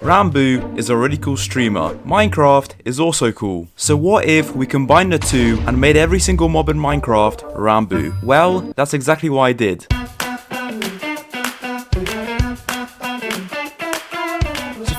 Ranboo is a really cool streamer. Minecraft is also cool. So what if we combined the two and made every single mob in Minecraft Ranboo? Well, that's exactly what I did.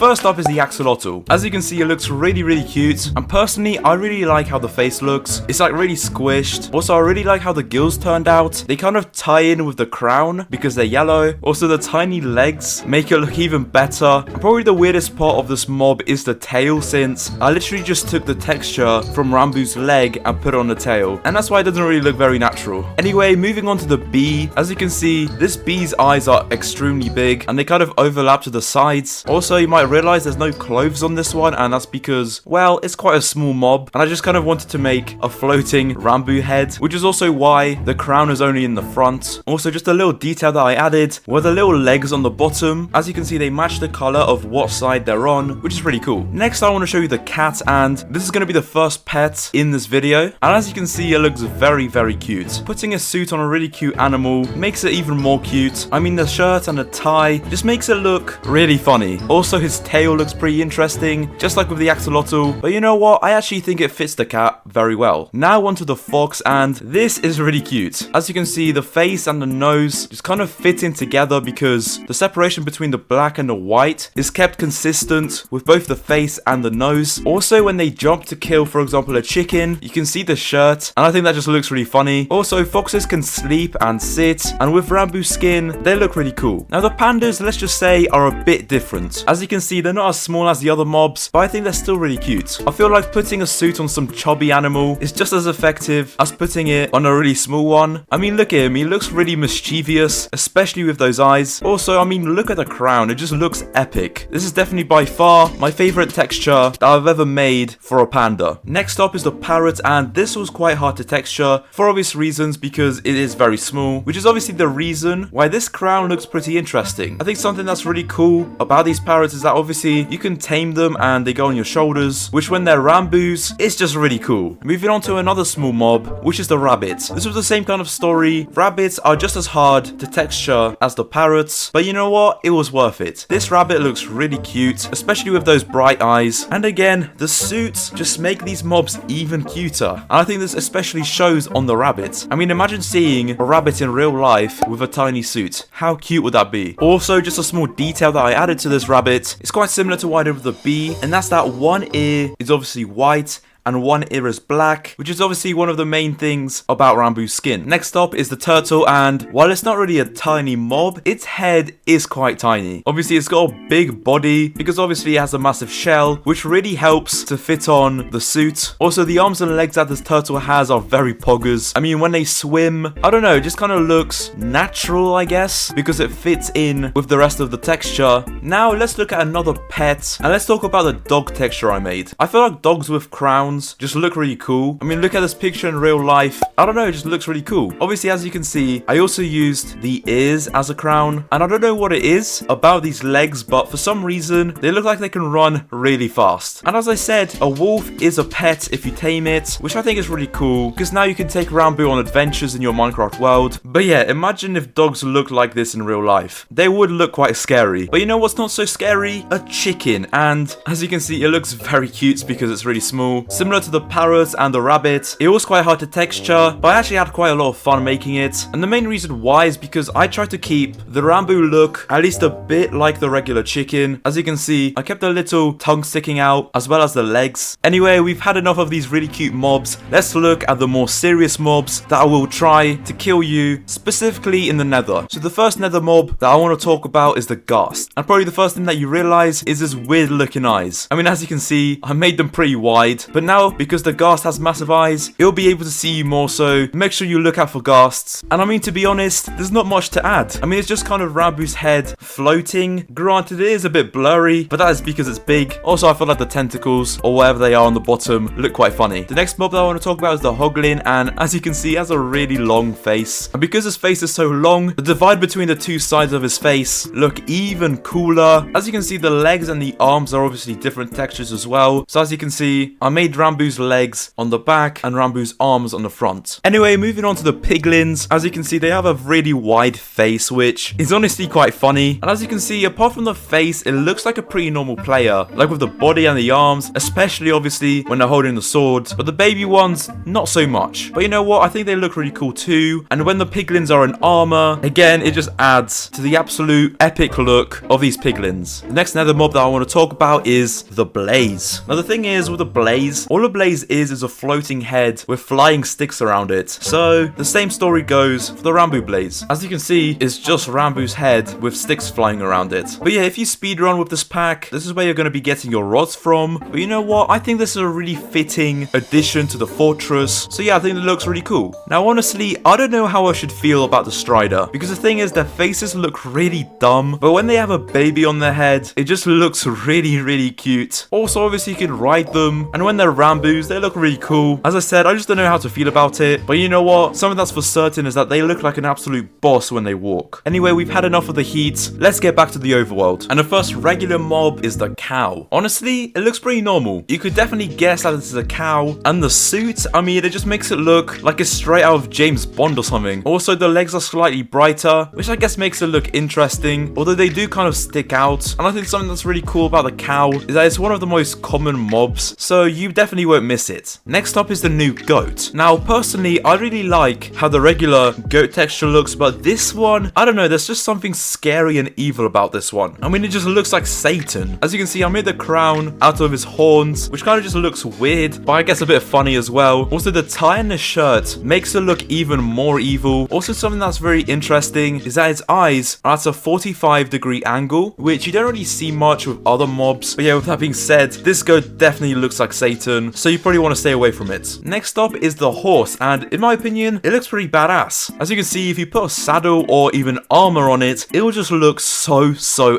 First up is the axolotl. As you can see, it looks really cute, and personally I really like how the face looks. It's like really squished. Also, I really like how the gills turned out. They kind of tie in with the crown because they're yellow. Also, the tiny legs make it look even better. And probably the weirdest part of this mob is the tail, since I literally just took the texture from Ranboo's leg and put it on the tail, and that's why it doesn't really look very natural. Anyway, moving on to the bee. As you can see, this bee's eyes are extremely big and they kind of overlap to the sides. Also, you might realize there's no clothes on this one, and that's because, well, it's quite a small mob, and I just kind of wanted to make a floating Ranboo head, which is also why the crown is only in the front. Also, just a little detail that I added were the little legs on the bottom. As you can see, they match the color of what side they're on, which is really cool. Next, I want to show you the cat, and this is going to be the first pet in this video, and as you can see, it looks very cute. Putting a suit on a really cute animal makes it even more cute. I mean, the shirt and the tie just makes it look really funny. Also, his tail looks pretty interesting, just like with the axolotl, but you know what, I actually think it fits the cat very well. Now onto the fox, and this is really cute. As you can see, the face and the nose just kind of fit in together because the separation between the black and the white is kept consistent with both the face and the nose. Also, when they jump to kill, for example, a chicken, you can see the shirt, and I think that just looks really funny. Also, foxes can sleep and sit, and with Ranboo's skin, they look really cool. Now the pandas, let's just say, are a bit different. As you can see, they're not as small as the other mobs, but I think they're still really cute. I feel like putting a suit on some chubby animal is just as effective as putting it on a really small one. I mean, look at him, he looks really mischievous, especially with those eyes. Also, I mean, look at the crown, it just looks epic. This is definitely by far my favorite texture that I've ever made for a panda. Next up is the parrot, and this was quite hard to texture for obvious reasons because it is very small, which is obviously the reason why this crown looks pretty interesting. I think something that's really cool about these parrots is that obviously you can tame them and they go on your shoulders, which when they're Ranboos, it's just really cool. Moving on to another small mob, which is the rabbit. This was the same kind of story. Rabbits are just as hard to texture as the parrots, but you know what? It was worth it. This rabbit looks really cute, especially with those bright eyes. And again, the suits just make these mobs even cuter. And I think this especially shows on the rabbit. I mean, imagine seeing a rabbit in real life with a tiny suit. How cute would that be? Also, just a small detail that I added to this rabbit. It's quite similar to what I did with the bee, and that's that one ear is obviously white and one ear is black, which is obviously one of the main things about Ranboo's skin. Next up is the turtle, and while it's not really a tiny mob, its head is quite tiny. Obviously, it's got a big body because obviously it has a massive shell, which really helps to fit on the suit. Also, the arms and legs that this turtle has are very poggers. I mean, when they swim, I don't know, it just kind of looks natural, I guess, because it fits in with the rest of the texture. Now, let's look at another pet, and let's talk about the dog texture I made. I feel like dogs with crowns just look really cool. I mean, look at this picture in real life. I don't know, it just looks really cool. Obviously, as you can see, I also used the ears as a crown, and I don't know what it is about these legs, but for some reason, they look like they can run really fast. And as I said, a wolf is a pet if you tame it, which I think is really cool, because now you can take Ranboo on adventures in your Minecraft world. But yeah, imagine if dogs looked like this in real life. They would look quite scary. But you know what's not so scary? A chicken. And as you can see, it looks very cute because it's really small. Similar to the parrot and the rabbit, it was quite hard to texture, but I actually had quite a lot of fun making it. And the main reason why is because I tried to keep the Ranboo look at least a bit like the regular chicken. As you can see, I kept a little tongue sticking out as well as the legs. Anyway, we've had enough of these really cute mobs. Let's look at the more serious mobs that I will try to kill you, specifically in the nether. So the first nether mob that I want to talk about is the ghast. And probably the first thing that you realize is his weird looking eyes. I mean, as you can see, I made them pretty wide, but now because the ghast has massive eyes, it'll be able to see you more, so make sure you look out for ghasts. And I mean, to be honest, there's not much to add. I mean, it's just kind of Ranboo's head floating. Granted, it is a bit blurry, but that is because it's big. Also, I feel like the tentacles, or whatever they are on the bottom, look quite funny. The next mob that I want to talk about is the hoglin, and as you can see, it has a really long face. And because his face is so long, the divide between the two sides of his face look even cooler. As you can see, the legs and the arms are obviously different textures as well. So as you can see, I made Ranboo's legs on the back and Ranboo's arms on the front. Anyway, moving on to the piglins. As you can see, they have a really wide face, which is honestly quite funny. And as you can see, apart from the face, it looks like a pretty normal player, like with the body and the arms, especially obviously when they're holding the sword. But the baby ones, not so much. But you know what? I think they look really cool too. And when the piglins are in armor, again, it just adds to the absolute epic look of these piglins. The next nether mob that I want to talk about is the Blaze. Now the thing is with the Blaze, all the Blaze is a floating head with flying sticks around it. So the same story goes for the Ranboo Blaze. As you can see, it's just Ranboo's head with sticks flying around it. But yeah, if you speedrun with this pack, this is where you're going to be getting your rods from. But you know what? I think this is a really fitting addition to the fortress. So yeah, I think it looks really cool. Now honestly, I don't know how I should feel about the Strider, because the thing is their faces look really dumb, but when they have a baby on their head, it just looks really cute. Also, obviously you can ride them, and when they're Ranboos, they look really cool. As I said, I just don't know how to feel about it, but you know what? Something that's for certain is that they look like an absolute boss when they walk. Anyway, we've had enough of the heat. Let's get back to the overworld. And the first regular mob is the cow. Honestly, it looks pretty normal. You could definitely guess that this is a cow, and the suit, I mean, it just makes it look like it's straight out of James Bond or something. Also, the legs are slightly brighter, which I guess makes it look interesting, although they do kind of stick out. And I think something that's really cool about the cow is that it's one of the most common mobs, so you definitely won't miss it. Next up is the new goat. Now, personally, I really like how the regular goat texture looks, but this one, I don't know, there's just something scary and evil about this one. I mean, it just looks like Satan. As you can see, I made the crown out of his horns, which kind of just looks weird, but I guess a bit funny as well. Also, the tie in the shirt makes it look even more evil. Also, something that's very interesting is that its eyes are at a 45-degree angle, which you don't really see much with other mobs. But yeah, with that being said, this goat definitely looks like Satan, so you probably want to stay away from it. Next up is the horse, and in my opinion, it looks pretty badass. As you can see, if you put a saddle or even armor on it, it will just look so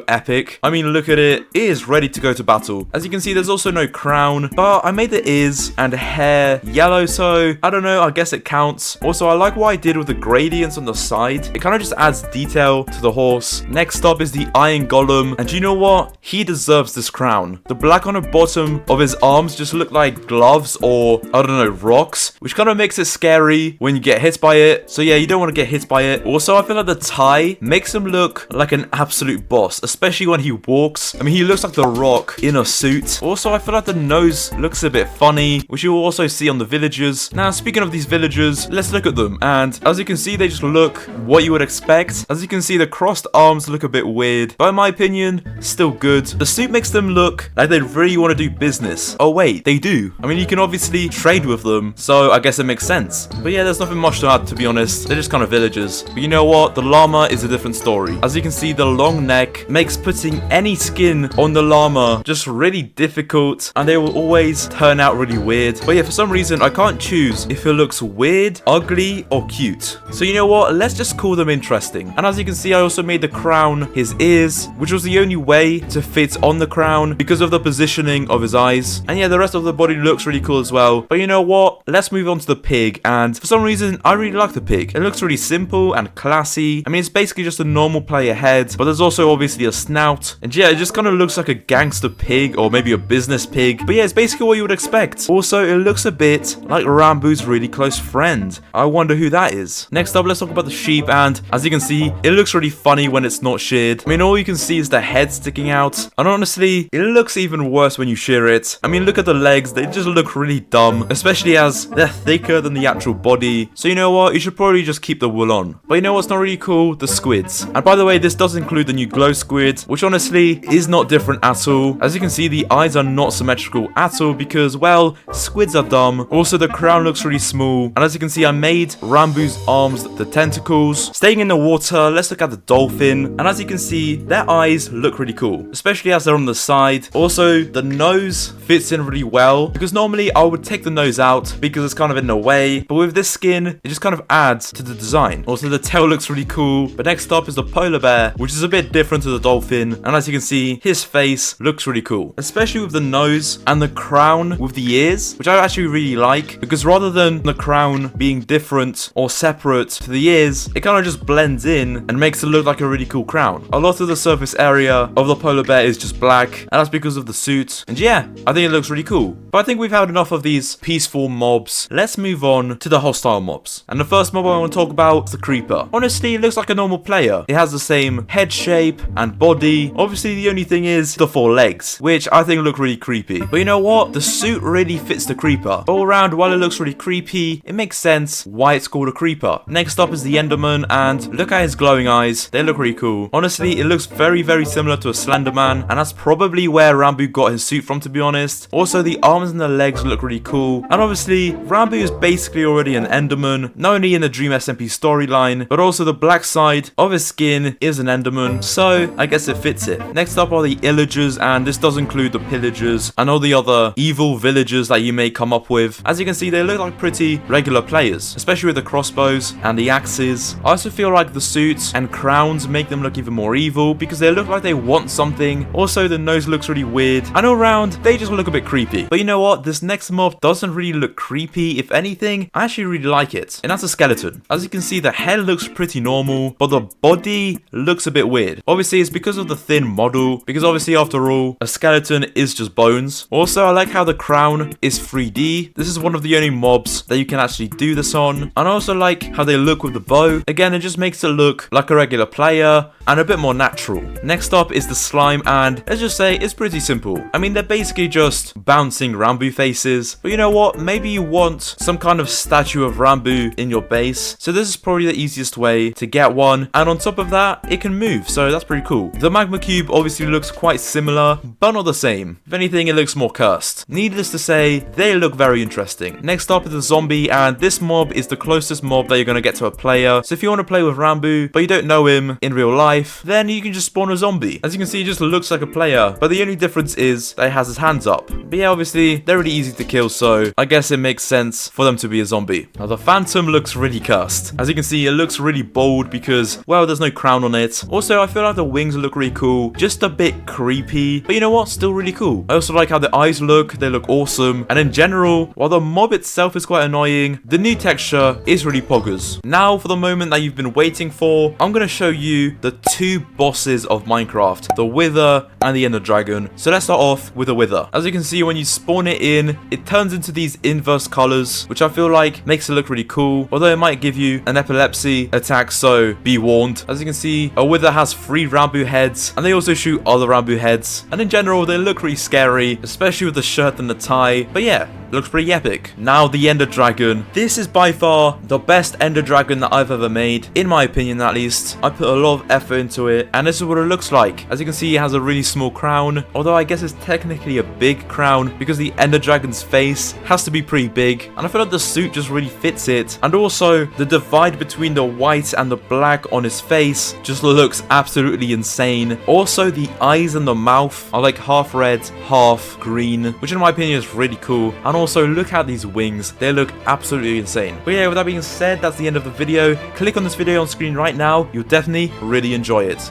epic. I mean, look at it. It is ready to go to battle. As you can see, there's also no crown, but I made the ears and hair yellow, so I don't know, I guess it counts. Also, I like what I did with the gradients on the side. It kind of just adds detail to the horse. Next up is the Iron Golem, and you know what? He deserves this crown. The black on the bottom of his arms just look like gloves or, I don't know, rocks, which kind of makes it scary when you get hit by it. So yeah, you don't want to get hit by it. Also, I feel like the tie makes him look like an absolute boss, especially when he walks. I mean, he looks like the Rock in a suit. Also, I feel like the nose looks a bit funny, which you will also see on the villagers. Now, speaking of these villagers, let's look at them. And as you can see, they just look what you would expect. As you can see, the crossed arms look a bit weird, but in my opinion, still good. The suit makes them look like they really want to do business. Oh wait, they do. I mean, you can obviously trade with them, so I guess it makes sense. But yeah, there's nothing much to add, to be honest. They're just kind of villagers. But you know what? The llama is a different story. As you can see, the long neck makes putting any skin on the llama just really difficult, and they will always turn out really weird. But yeah, for some reason, I can't choose if it looks weird, ugly, or cute. So you know what? Let's just call them interesting. And as you can see, I also made the crown his ears, which was the only way to fit on the crown because of the positioning of his eyes. And yeah, the rest of the body looks really cool as well. But you know what? Let's move on to the pig. And for some reason, I really like the pig. It looks really simple and classy. I mean, it's basically just a normal player head, but there's also obviously a snout. And yeah, it just kind of looks like a gangster pig or maybe a business pig. But yeah, it's basically what you would expect. Also, it looks a bit like Ranboo's really close friend. I wonder who that is. Next up, let's talk about the sheep. And as you can see, it looks really funny when it's not sheared. I mean, all you can see is the head sticking out. And honestly, it looks even worse when you shear it. I mean, look at the legs. They just look really dumb, especially as they're thicker than the actual body. So you know what? You should probably just keep the wool on. But you know what's not really cool? The squids. And by the way, this does include the new glow squid, which honestly is not different at all. As you can see, the eyes are not symmetrical at all because, well, squids are dumb. Also, the crown looks really small. And as you can see, I made Ranboo's arms the tentacles. Staying in the water, let's look at the dolphin. And as you can see, their eyes look really cool, especially as they're on the side. Also, the nose fits in really well because normally I would take the nose out because it's kind of in the way. But with this skin, it just kind of adds to the design. Also, the tail looks really cool. But next up is the polar bear, which is a bit different to the dolphin. And as you can see, his face looks really cool, especially with the nose and the crown with the ears, which I actually really like because rather than the crown being different or separate to the ears, it kind of just blends in and makes it look like a really cool crown. A lot of the surface area of the polar bear is just black, and that's because of the suit. And yeah, I think it looks really cool. But I think we've had enough of these peaceful mobs. Let's move on to the hostile mobs. And the first mob I want to talk about is the creeper. Honestly, it looks like a normal player. It has the same head shape and body. Obviously, the only thing is the 4 legs, which I think look really creepy. But you know what? The suit really fits the creeper. All around, while it looks really creepy, it makes sense why it's called a creeper. Next up is the Enderman, and look at his glowing eyes. They look really cool. Honestly, it looks very, very similar to a Slenderman, and that's probably where Ranboo got his suit from, to be honest. Also, the arms and the legs look really cool. And obviously, Ranboo is basically already an Enderman, not only in the Dream SMP storyline, but also the black side of his skin is an Enderman, so I guess it fits it. Next up are the Illagers, and this does include the Pillagers and all the other evil villagers that you may come up with. As you can see, they look like pretty regular players, especially with the crossbows and the axes. I also feel like the suits and crowns make them look even more evil because they look like they want something. Also, the nose looks really weird, and all around, they just look a bit creepy. But you know what? This next mob doesn't really look creepy. If anything, I actually really like it, and that's a skeleton. As you can see, the head looks pretty normal, but the body looks a bit weird. Obviously, it's because of the thin model, because obviously, after all, a skeleton is just bones. Also, I like how the crown is 3D. This is one of the only mobs that you can actually do this on. And I also like how they look with the bow. Again, it just makes it look like a regular player and a bit more natural. Next up is the slime, and let's just say it's pretty simple. I mean, they're basically just bouncing Ranboo faces. But you know what? Maybe you want some kind of statue of Ranboo in your base. So this is probably the easiest way to get one. And on top of that, it can move. So that's pretty cool. The magma cube obviously looks quite similar, but not the same. If anything, it looks more cursed. Needless to say, they look very interesting. Next up is the zombie, and this mob is the closest mob that you're going to get to a player. So if you want to play with Ranboo, but you don't know him in real life, then you can just spawn a zombie. As you can see, he just looks like a player, but the only difference is that he has his hands up. But yeah, obviously, they're really easy to kill, so I guess it makes sense for them to be a zombie. Now, the phantom looks really cursed. As you can see, it looks really bold because, well, there's no crown on it. Also, I feel like the wings look really cool, just a bit creepy, but you know what? Still really cool. I also like how the eyes look. They look awesome. And in general, while the mob itself is quite annoying, the new texture is really poggers. Now, for the moment that you've been waiting for, I'm going to show you the 2 bosses of Minecraft, the Wither and the Ender Dragon. So let's start off with the Wither. As you can see, when you spawn it in, it turns into these inverse colors, which I feel like makes it look really cool, although it might give you an epilepsy attack, so be warned. As you can see, a Wither has 3 Ranboo heads, and they also shoot other Ranboo heads, and in general, they look really scary, especially with the shirt and the tie. But yeah, looks pretty epic. Now, the Ender Dragon. This is by far the best Ender Dragon that I've ever made, in my opinion at least. I put a lot of effort into it, and this is what it looks like. As you can see, it has a really small crown, although I guess it's technically a big crown because the Ender Dragon's face has to be pretty big, and I feel like the suit just really fits it. And also, the divide between the white and the black on his face just looks absolutely insane. Also, the eyes and the mouth are like half red, half green, which in my opinion is really cool. And also, look at these wings. They look absolutely insane. But yeah, with that being said, that's the end of the video. Click on this video on screen right now. You'll definitely really enjoy it.